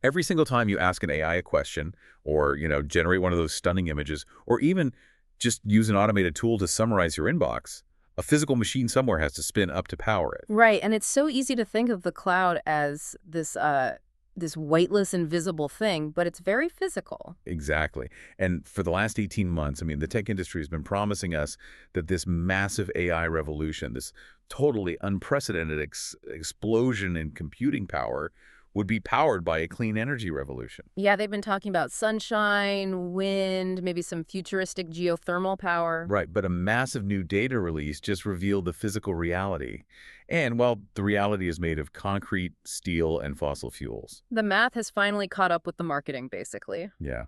Every single time you ask an AI a question or, generate one of those stunning images, or even just use an automated tool to summarize your inbox, a physical machine somewhere has to spin up to power it. Right, and it's so easy to think of the cloud as this weightless, invisible thing, but it's very physical. Exactly. And for the last 18 months, the tech industry has been promising us that this massive AI revolution, this totally unprecedented explosion in computing power, would be powered by a clean energy revolution. Yeah, they've been talking about sunshine, wind, maybe some futuristic geothermal power. Right, but a massive new data release just revealed the physical reality. And, well, the reality is made of concrete, steel, and fossil fuels. The math has finally caught up with the marketing, basically. Yeah.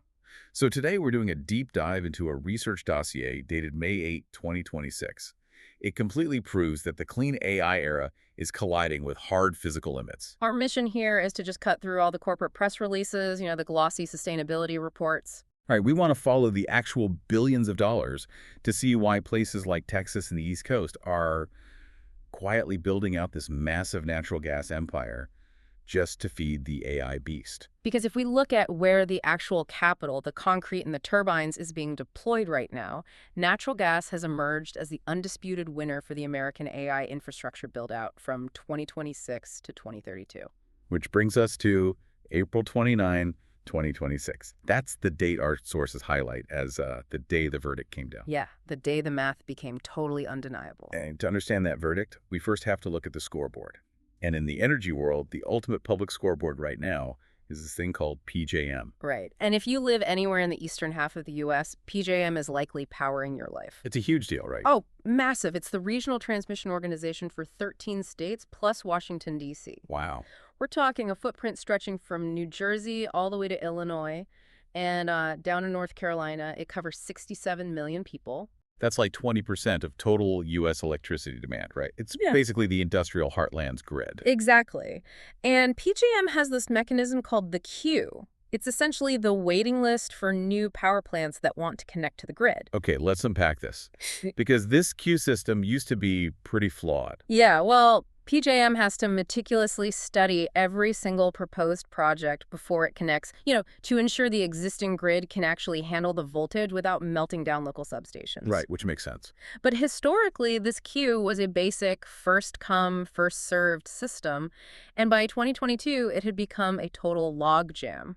So today we're doing a deep dive into a research dossier dated May 8, 2026. It completely proves that the clean AI era is colliding with hard physical limits. Our mission here is to just cut through all the corporate press releases, the glossy sustainability reports. All right, we want to follow the actual billions of dollars to see why places like Texas and the East Coast are quietly building out this massive natural gas empire just to feed the AI beast. Because if we look at where the actual capital, the concrete and the turbines, is being deployed right now, natural gas has emerged as the undisputed winner for the American AI infrastructure build-out from 2026 to 2032. Which brings us to April 29, 2026. That's the date our sources highlight as the day the verdict came down. Yeah, the day the math became totally undeniable. And to understand that verdict, we first have to look at the scoreboard. And in the energy world, the ultimate public scoreboard right now is this thing called PJM. Right. And if you live anywhere in the eastern half of the U.S., PJM is likely powering your life. It's a huge deal, right? Oh, massive. It's the regional transmission organization for 13 states plus Washington, D.C. Wow. We're talking a footprint stretching from New Jersey all the way to Illinois, and down in North Carolina, it covers 67 million people. That's like 20% of total U.S. electricity demand, right? It's Yeah. basically the industrial heartland's grid. Exactly. And PJM has this mechanism called the queue. It's essentially the waiting list for new power plants that want to connect to the grid. Okay, let's unpack this. Because this queue system used to be pretty flawed. Yeah, well, PJM has to meticulously study every single proposed project before it connects, to ensure the existing grid can actually handle the voltage without melting down local substations. Right, which makes sense. But historically, this queue was a basic first-come, first-served system, and by 2022, it had become a total logjam.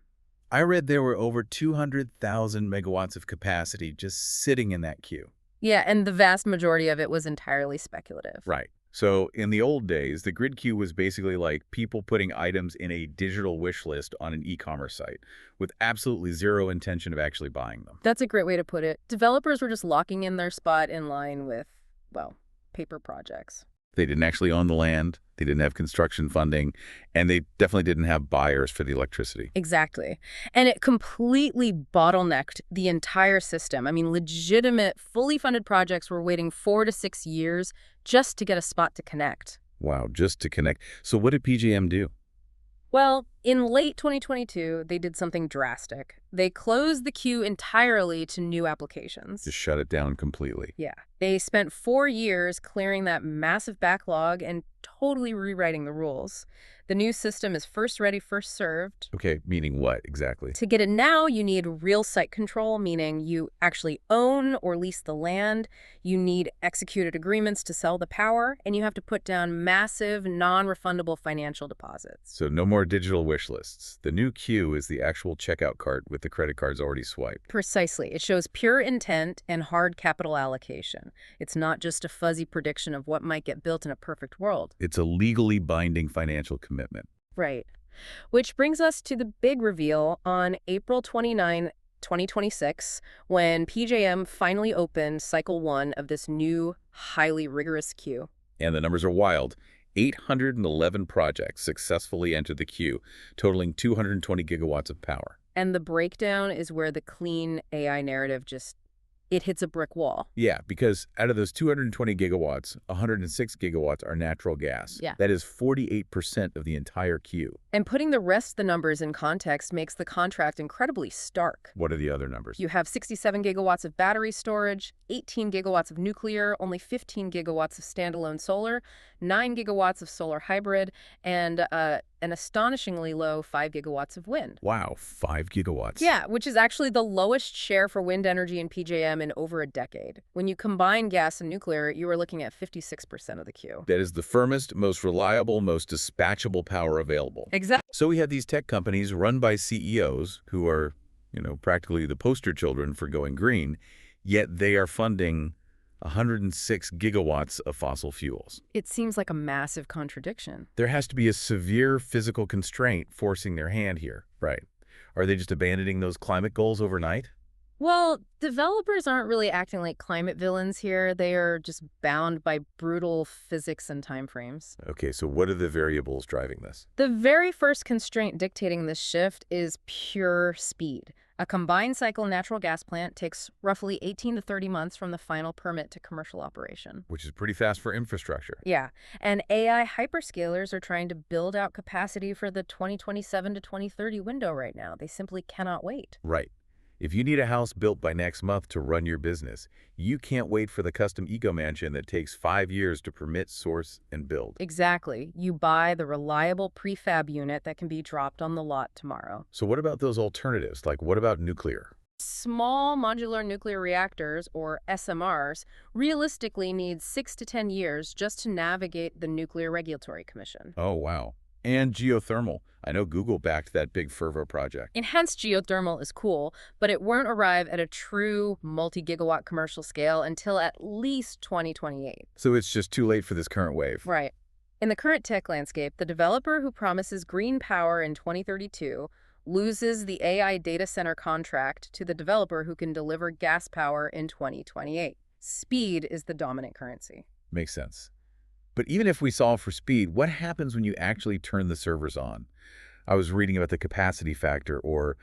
I read there were over 200,000 megawatts of capacity just sitting in that queue. Yeah, and the vast majority of it was entirely speculative. Right. So in the old days, the grid queue was basically like people putting items in a digital wish list on an e-commerce site with absolutely zero intention of actually buying them. That's a great way to put it. Developers were just locking in their spot in line with, well, paper projects. They didn't actually own the land, they didn't have construction funding, and they definitely didn't have buyers for the electricity. Exactly. And it completely bottlenecked the entire system. Legitimate, fully funded projects were waiting 4 to 6 years just to get a spot to connect. Wow, just to connect. So what did PJM do? Well, in late 2022, they did something drastic. They closed the queue entirely to new applications. Just shut it down completely. Yeah. They spent 4 years clearing that massive backlog and totally rewriting the rules. The new system is first ready, first served. Okay, meaning what exactly? To get it now, you need real site control, meaning you actually own or lease the land. You need executed agreements to sell the power, and you have to put down massive, non-refundable financial deposits. So no more digital wish lists. The new queue is the actual checkout cart with the credit cards already swiped. Precisely. It shows pure intent and hard capital allocation. It's not just a fuzzy prediction of what might get built in a perfect world. It's a legally binding financial commitment. Right. Which brings us to the big reveal on April 29, 2026, when PJM finally opened Cycle 1 of this new, highly rigorous queue. And the numbers are wild. 811 projects successfully entered the queue, totaling 220 gigawatts of power. And the breakdown is where the clean AI narrative it hits a brick wall. Yeah, because out of those 220 gigawatts, 106 gigawatts are natural gas. Yeah. That is 48% of the entire queue. And putting the rest of the numbers in context makes the contract incredibly stark. What are the other numbers? You have 67 gigawatts of battery storage, 18 gigawatts of nuclear, only 15 gigawatts of standalone solar, 9 gigawatts of solar hybrid, and an astonishingly low 5 gigawatts of wind. Wow, 5 gigawatts. Yeah, which is actually the lowest share for wind energy in PJM in over a decade. When you combine gas and nuclear, you are looking at 56% of the queue. That is the firmest, most reliable, most dispatchable power available. Exactly. So we have these tech companies run by CEOs who are, practically the poster children for going green, yet they are funding 106 gigawatts of fossil fuels. It seems like a massive contradiction. There has to be a severe physical constraint forcing their hand here, right? Are they just abandoning those climate goals overnight? Well, developers aren't really acting like climate villains here. They are just bound by brutal physics and timeframes. Okay, so what are the variables driving this? The very first constraint dictating this shift is pure speed. A combined cycle natural gas plant takes roughly 18 to 30 months from the final permit to commercial operation. Which is pretty fast for infrastructure. Yeah, and AI hyperscalers are trying to build out capacity for the 2027 to 2030 window right now. They simply cannot wait. Right. If you need a house built by next month to run your business, you can't wait for the custom eco-mansion that takes 5 years to permit, source, and build. Exactly. You buy the reliable prefab unit that can be dropped on the lot tomorrow. So what about those alternatives? Like, what about nuclear? Small modular nuclear reactors, or SMRs, realistically need 6 to 10 years just to navigate the Nuclear Regulatory Commission. Oh, wow. And geothermal. I know Google backed that big Fervo project. Enhanced geothermal is cool, but it won't arrive at a true multi-gigawatt commercial scale until at least 2028. So it's just too late for this current wave. Right. In the current tech landscape, the developer who promises green power in 2032 loses the AI data center contract to the developer who can deliver gas power in 2028. Speed is the dominant currency. Makes sense. But even if we solve for speed, what happens when you actually turn the servers on? I was reading about the capacity factor or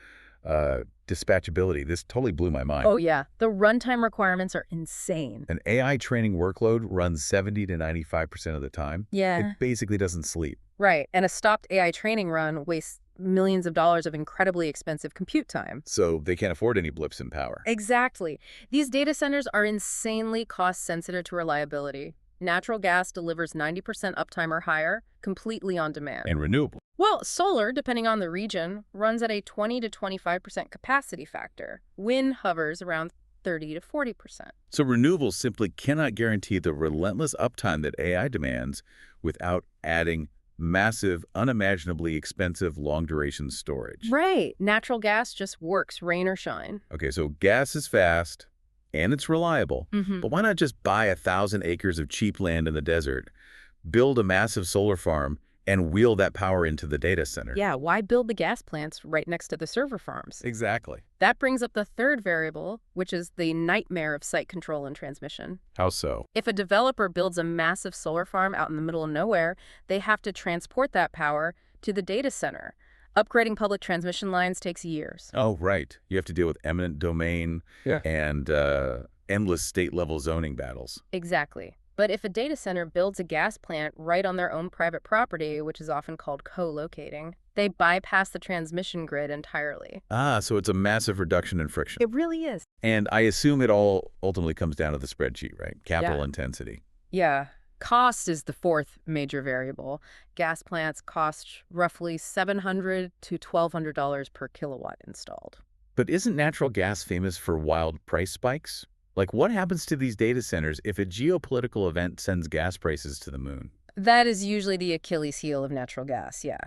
dispatchability. This totally blew my mind. Oh, yeah. The runtime requirements are insane. An AI training workload runs 70 to 95% of the time. Yeah. It basically doesn't sleep. Right. And a stopped AI training run wastes millions of dollars of incredibly expensive compute time. So they can't afford any blips in power. Exactly. These data centers are insanely cost-sensitive to reliability. Natural gas delivers 90% uptime or higher, completely on demand. And renewable. Well, solar, depending on the region, runs at a 20 to 25% capacity factor. Wind hovers around 30 to 40%. So renewables simply cannot guarantee the relentless uptime that AI demands without adding massive, unimaginably expensive long-duration storage. Right. Natural gas just works, rain or shine. Okay, so gas is fast and it's reliable, but why not just buy 1,000 acres of cheap land in the desert, build a massive solar farm, and wheel that power into the data center? Yeah, why build the gas plants right next to the server farms? Exactly. That brings up the third variable, which is the nightmare of site control and transmission. How so? If a developer builds a massive solar farm out in the middle of nowhere, they have to transport that power to the data center. Upgrading public transmission lines takes years. Oh, right. You have to deal with eminent domain and endless state-level zoning battles. Exactly. But if a data center builds a gas plant right on their own private property, which is often called co-locating, they bypass the transmission grid entirely. Ah, so it's a massive reduction in friction. It really is. And I assume it all ultimately comes down to the spreadsheet, right? Capital intensity. Yeah. Cost is the fourth major variable. Gas plants cost roughly $700 to $1,200 per kilowatt installed. But isn't natural gas famous for wild price spikes? Like, what happens to these data centers if a geopolitical event sends gas prices to the moon? That is usually the Achilles heel of natural gas, yeah.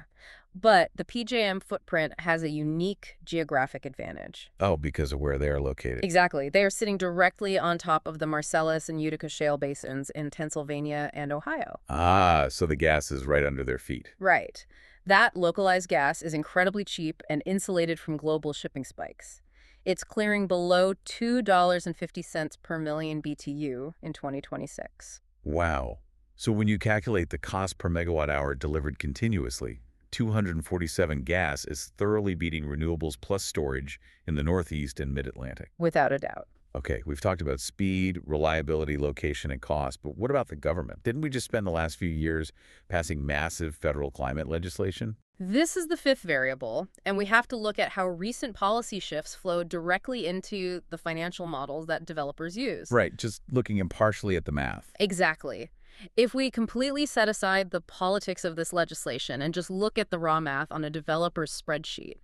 But the PJM footprint has a unique geographic advantage. Oh, because of where they are located. Exactly. They are sitting directly on top of the Marcellus and Utica shale basins in Pennsylvania and Ohio. Ah, so the gas is right under their feet. Right. That localized gas is incredibly cheap and insulated from global shipping spikes. It's clearing below $2.50 per million BTU in 2026. Wow. So when you calculate the cost per megawatt hour delivered continuously, 247 gas is thoroughly beating renewables plus storage in the Northeast and Mid-Atlantic. Without a doubt. Okay, we've talked about speed, reliability, location, and cost, but what about the government? Didn't we just spend the last few years passing massive federal climate legislation? This is the fifth variable, and we have to look at how recent policy shifts flow directly into the financial models that developers use. Right, just looking impartially at the math. Exactly. If we completely set aside the politics of this legislation and just look at the raw math on a developer's spreadsheet,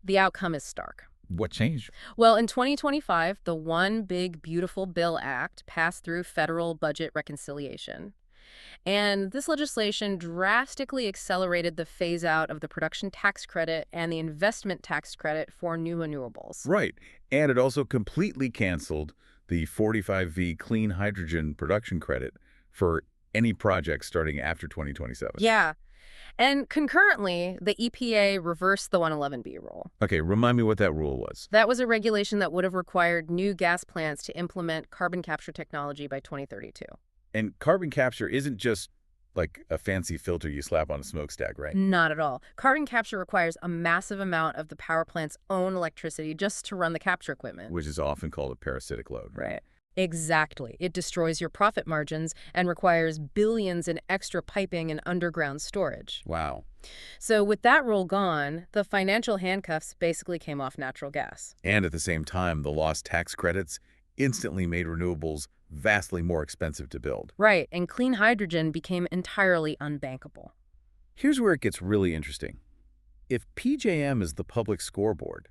the outcome is stark. What changed? Well, in 2025, the One Big Beautiful Bill Act passed through federal budget reconciliation. And this legislation drastically accelerated the phase out of the production tax credit and the investment tax credit for new renewables. Right, and it also completely canceled the 45V clean hydrogen production credit for any project starting after 2027. Yeah. And concurrently, the EPA reversed the 111B rule. Okay, remind me what that rule was. That was a regulation that would have required new gas plants to implement carbon capture technology by 2032. And carbon capture isn't just like a fancy filter you slap on a smokestack, right? Not at all. Carbon capture requires a massive amount of the power plant's own electricity just to run the capture equipment. Which is often called a parasitic load. Right. Exactly. It destroys your profit margins and requires billions in extra piping and underground storage. Wow. So with that rule gone, the financial handcuffs basically came off natural gas. And at the same time, the lost tax credits instantly made renewables vastly more expensive to build. Right, and clean hydrogen became entirely unbankable. Here's where it gets really interesting. If PJM is the public scoreboard,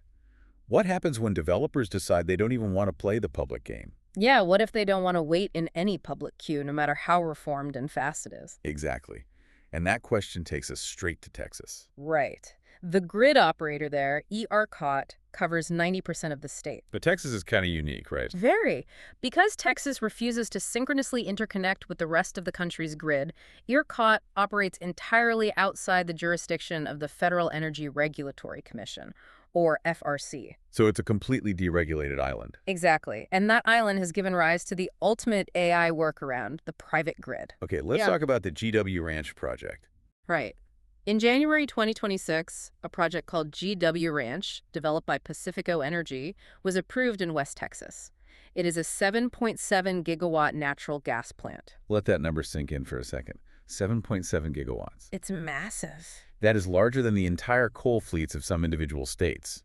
what happens when developers decide they don't even want to play the public game? Yeah, what if they don't want to wait in any public queue, no matter how reformed and fast it is? Exactly. And that question takes us straight to Texas. Right. The grid operator there, ERCOT, covers 90% of the state. But Texas is kind of unique, right? Very. Because Texas refuses to synchronously interconnect with the rest of the country's grid, ERCOT operates entirely outside the jurisdiction of the Federal Energy Regulatory Commission, or FRC. So it's a completely deregulated island. Exactly. And that island has given rise to the ultimate AI workaround, the private grid. Okay, let's talk about the GW Ranch project. Right. In January 2026, a project called GW Ranch, developed by Pacifico Energy, was approved in West Texas. It is a 7.7 gigawatt natural gas plant. Let that number sink in for a second. 7.7 gigawatts. It's massive. That is larger than the entire coal fleets of some individual states.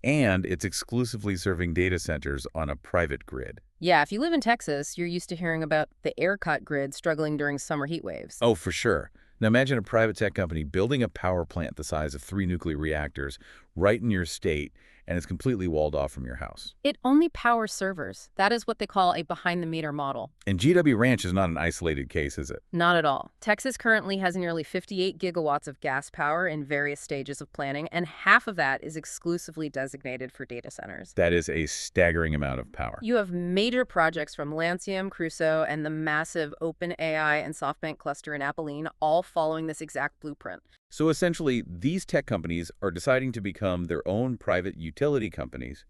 And it's exclusively serving data centers on a private grid. Yeah, if you live in Texas, you're used to hearing about the ERCOT grid struggling during summer heat waves. Oh, for sure. Now imagine a private tech company building a power plant the size of 3 nuclear reactors right in your state, and it's completely walled off from your house. It only powers servers. That is what they call a behind-the-meter model. And GW Ranch is not an isolated case, is it? Not at all. Texas currently has nearly 58 gigawatts of gas power in various stages of planning, and half of that is exclusively designated for data centers. That is a staggering amount of power. You have major projects from Lancium, Crusoe, and the massive OpenAI and SoftBank cluster in Abilene, all following this exact blueprint. So essentially, these tech companies are deciding to become their own private utility companies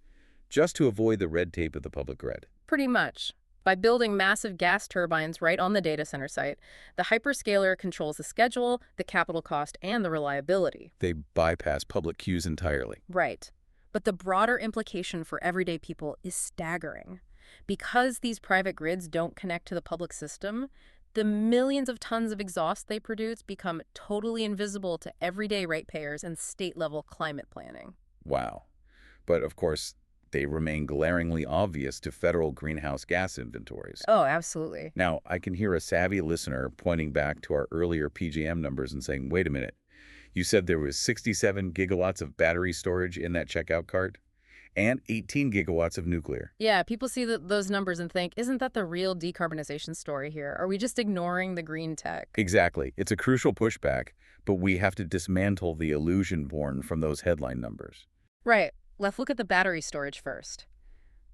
just to avoid the red tape of the public grid. Pretty much. By building massive gas turbines right on the data center site, the hyperscaler controls the schedule, the capital cost, and the reliability. They bypass public queues entirely. Right. But the broader implication for everyday people is staggering. Because these private grids don't connect to the public system, the millions of tons of exhaust they produce become totally invisible to everyday ratepayers and state-level climate planning. Wow. But of course, they remain glaringly obvious to federal greenhouse gas inventories. Oh, absolutely. Now, I can hear a savvy listener pointing back to our earlier PJM numbers and saying, wait a minute, you said there was 67 gigawatts of battery storage in that checkout cart? And 18 gigawatts of nuclear. Yeah, people see those numbers and think, isn't that the real decarbonization story here? Are we just ignoring the green tech? Exactly. It's a crucial pushback, but we have to dismantle the illusion born from those headline numbers. Right. Let's look at the battery storage first.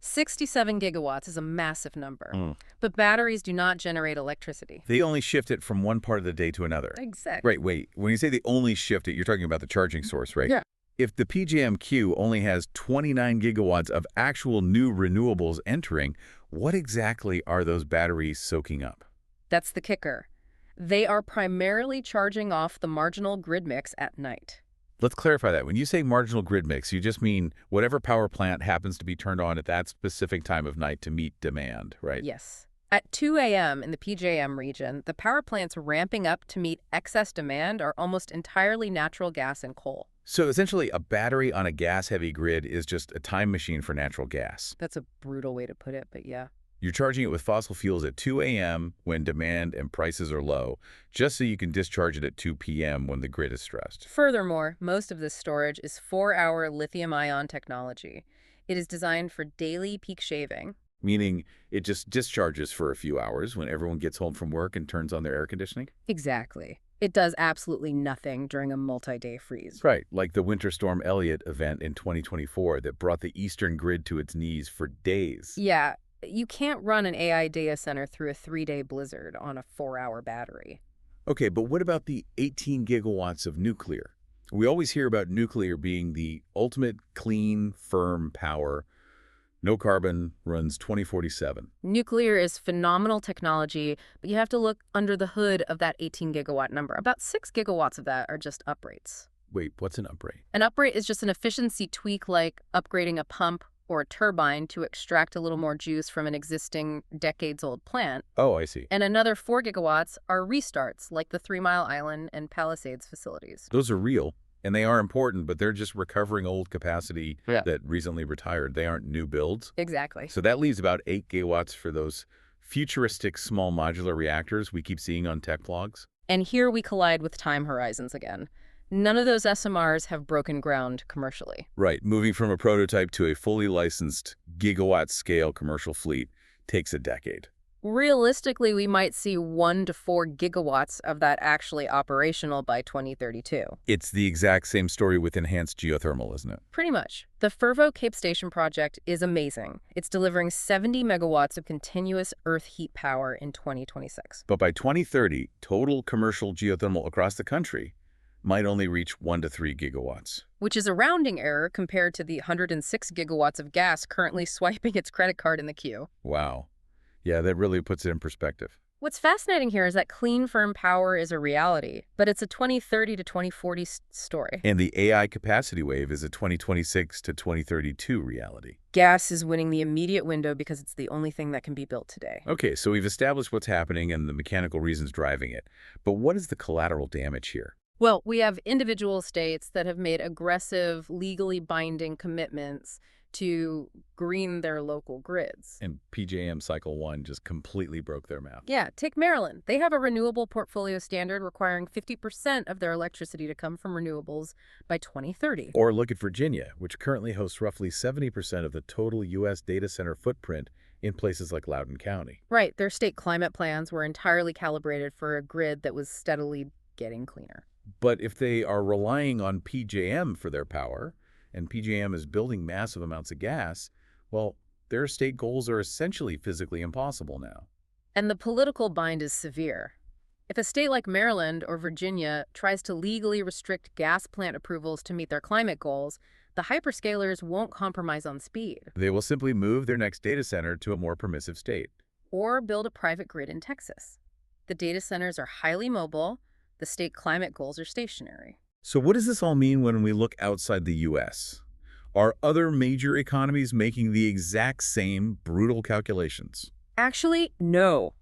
67 gigawatts is a massive number, but batteries do not generate electricity. They only shift it from one part of the day to another. Exactly. Right, wait. When you say they only shift it, you're talking about the charging source, right? Yeah. If the PJM queue only has 29 gigawatts of actual new renewables entering, what exactly are those batteries soaking up? That's the kicker. They are primarily charging off the marginal grid mix at night. Let's clarify that. When you say marginal grid mix, you just mean whatever power plant happens to be turned on at that specific time of night to meet demand, right? Yes. At 2 a.m. in the PJM region, the power plants ramping up to meet excess demand are almost entirely natural gas and coal. So essentially, a battery on a gas-heavy grid is just a time machine for natural gas. That's a brutal way to put it, but yeah. You're charging it with fossil fuels at 2 a.m. when demand and prices are low, just so you can discharge it at 2 p.m. when the grid is stressed. Furthermore, most of this storage is 4-hour lithium-ion technology. It is designed for daily peak shaving. Meaning it just discharges for a few hours when everyone gets home from work and turns on their air conditioning? Exactly. It does absolutely nothing during a multi-day freeze. Right, like the Winter Storm Elliott event in 2024 that brought the eastern grid to its knees for days. Yeah, you can't run an AI data center through a 3-day blizzard on a 4-hour battery. Okay, but what about the 18 gigawatts of nuclear? We always hear about nuclear being the ultimate clean, firm power. No carbon, runs 2047. Nuclear is phenomenal technology, but you have to look under the hood of that 18 gigawatt number. About 6 gigawatts of that are just uprates. Wait, what's an uprate? An uprate is just an efficiency tweak like upgrading a pump or a turbine to extract a little more juice from an existing decades-old plant. Oh, I see. And another 4 gigawatts are restarts like the 3 Mile Island and Palisades facilities. Those are real, and they are important, but they're just recovering old capacity that recently retired. They aren't new builds. Exactly. So that leaves about 8 gigawatts for those futuristic small modular reactors we keep seeing on tech blogs. And here we collide with time horizons again. None of those SMRs have broken ground commercially. Right. Moving from a prototype to a fully licensed gigawatt-scale commercial fleet takes a decade. Realistically, we might see 1 to 4 gigawatts of that actually operational by 2032. It's the exact same story with enhanced geothermal, isn't it? Pretty much. The Fervo Cape Station project is amazing. It's delivering 70 megawatts of continuous Earth heat power in 2026. But by 2030, total commercial geothermal across the country might only reach 1 to 3 gigawatts. Which is a rounding error compared to the 106 gigawatts of gas currently swiping its credit card in the queue. Wow. Yeah, that really puts it in perspective. What's fascinating here is that clean, firm power is a reality, but it's a 2030 to 2040 story. And the AI capacity wave is a 2026 to 2032 reality. Gas is winning the immediate window because it's the only thing that can be built today. Okay, so we've established what's happening and the mechanical reasons driving it. But what is the collateral damage here? Well, we have individual states that have made aggressive, legally binding commitments to green their local grids. And PJM Cycle 1 just completely broke their math. Yeah, take Maryland. They have a renewable portfolio standard requiring 50% of their electricity to come from renewables by 2030. Or look at Virginia, which currently hosts roughly 70% of the total U.S. data center footprint in places like Loudoun County. Right, their state climate plans were entirely calibrated for a grid that was steadily getting cleaner. But if they are relying on PJM for their power, and PJM is building massive amounts of gas, well, their state goals are essentially physically impossible now. And the political bind is severe. If a state like Maryland or Virginia tries to legally restrict gas plant approvals to meet their climate goals, the hyperscalers won't compromise on speed. They will simply move their next data center to a more permissive state. Or build a private grid in Texas. The data centers are highly mobile. The state climate goals are stationary. So what does this all mean when we look outside the U.S.? Are other major economies making the exact same brutal calculations? Actually, no.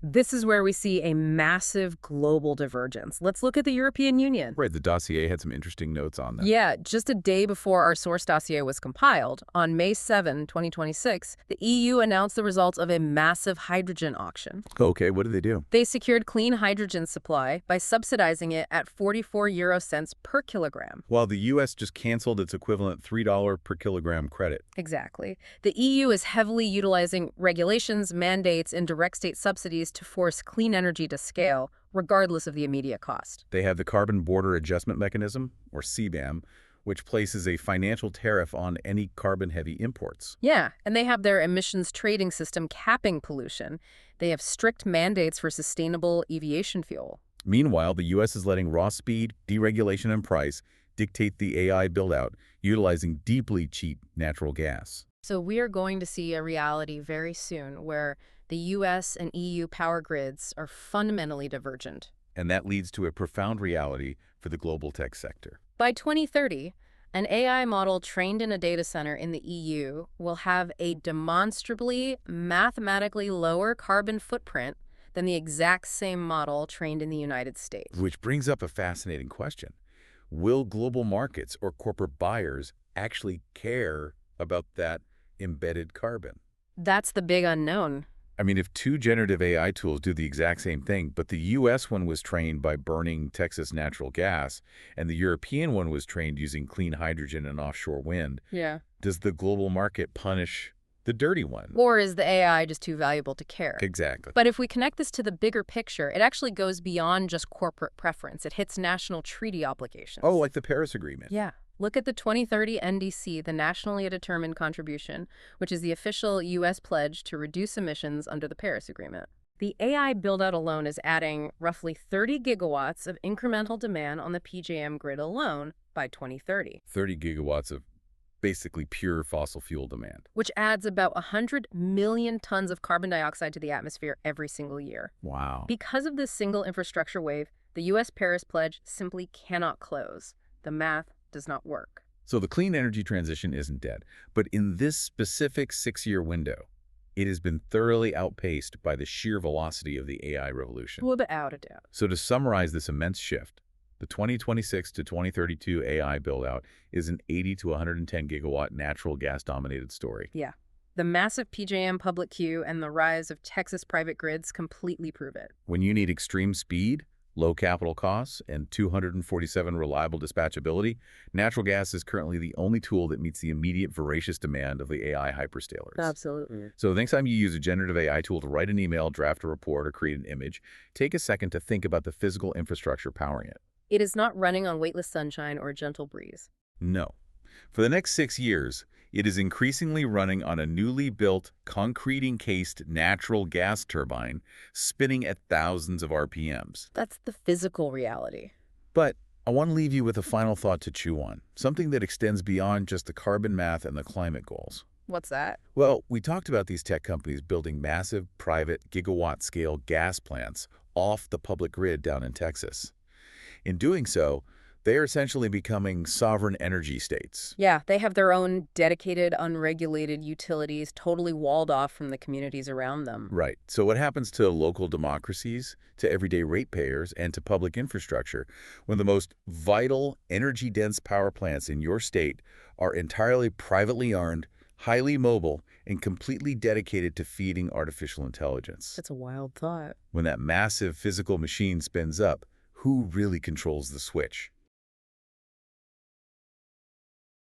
This is where we see a massive global divergence. Let's look at the European Union. Right, the dossier had some interesting notes on that. Yeah, just a day before our source dossier was compiled, on May 7, 2026, the EU announced the results of a massive hydrogen auction. Okay, what did they do? They secured clean hydrogen supply by subsidizing it at 44 euro cents per kilogram. While the U.S. just canceled its equivalent $3 per kilogram credit. Exactly. The EU is heavily utilizing regulations, mandates, and direct state subsidies to force clean energy to scale, regardless of the immediate cost. They have the Carbon Border Adjustment Mechanism, or CBAM, which places a financial tariff on any carbon-heavy imports. Yeah, and they have their emissions trading system capping pollution. They have strict mandates for sustainable aviation fuel. Meanwhile, the U.S. is letting raw speed, deregulation, and price dictate the AI build-out, utilizing deeply cheap natural gas. So we are going to see a reality very soon where the U.S. and EU power grids are fundamentally divergent. And that leads to a profound reality for the global tech sector. By 2030, an AI model trained in a data center in the EU will have a demonstrably, mathematically lower carbon footprint than the exact same model trained in the United States. Which brings up a fascinating question. Will global markets or corporate buyers actually care about that embedded carbon? That's the big unknown. I mean, if two generative AI tools do the exact same thing, but the US one was trained by burning Texas natural gas, and the European one was trained using clean hydrogen and offshore wind, Yeah. does the global market punish the dirty one? Or is the AI just too valuable to care? Exactly. But if we connect this to the bigger picture, it actually goes beyond just corporate preference. It hits national treaty obligations. Oh, like the Paris Agreement. Yeah. Look at the 2030 NDC, the Nationally Determined Contribution, which is the official U.S. pledge to reduce emissions under the Paris Agreement. The AI buildout alone is adding roughly 30 gigawatts of incremental demand on the PJM grid alone by 2030. 30 gigawatts of basically pure fossil fuel demand. Which adds about 100 million tons of carbon dioxide to the atmosphere every single year. Wow. Because of this single infrastructure wave, the U.S. Paris Pledge simply cannot close. The math does not work. So the clean energy transition isn't dead, but in this specific 6-year window, it has been thoroughly outpaced by the sheer velocity of the AI revolution. Without a doubt. So to summarize this immense shift, the 2026 to 2032 AI buildout is an 80 to 110 gigawatt natural gas-dominated story. Yeah. The massive PJM public queue and the rise of Texas private grids completely prove it. When you need extreme speed, low capital costs, and 247 reliable dispatchability, natural gas is currently the only tool that meets the immediate voracious demand of the AI hyperscalers. Absolutely. So the next time you use a generative AI tool to write an email, draft a report, or create an image, take a second to think about the physical infrastructure powering it. It is not running on weightless sunshine or a gentle breeze. No. For the next 6 years, it is increasingly running on a newly built, concrete-encased natural gas turbine spinning at thousands of RPMs. That's the physical reality. But I want to leave you with a final thought to chew on, something that extends beyond just the carbon math and the climate goals. What's that? Well, we talked about these tech companies building massive, private, gigawatt-scale gas plants off the public grid down in Texas. In doing so, they are essentially becoming sovereign energy states. Yeah, they have their own dedicated, unregulated utilities totally walled off from the communities around them. Right. So what happens to local democracies, to everyday ratepayers, and to public infrastructure when the most vital, energy-dense power plants in your state are entirely privately owned, highly mobile, and completely dedicated to feeding artificial intelligence? That's a wild thought. When that massive physical machine spins up, who really controls the switch?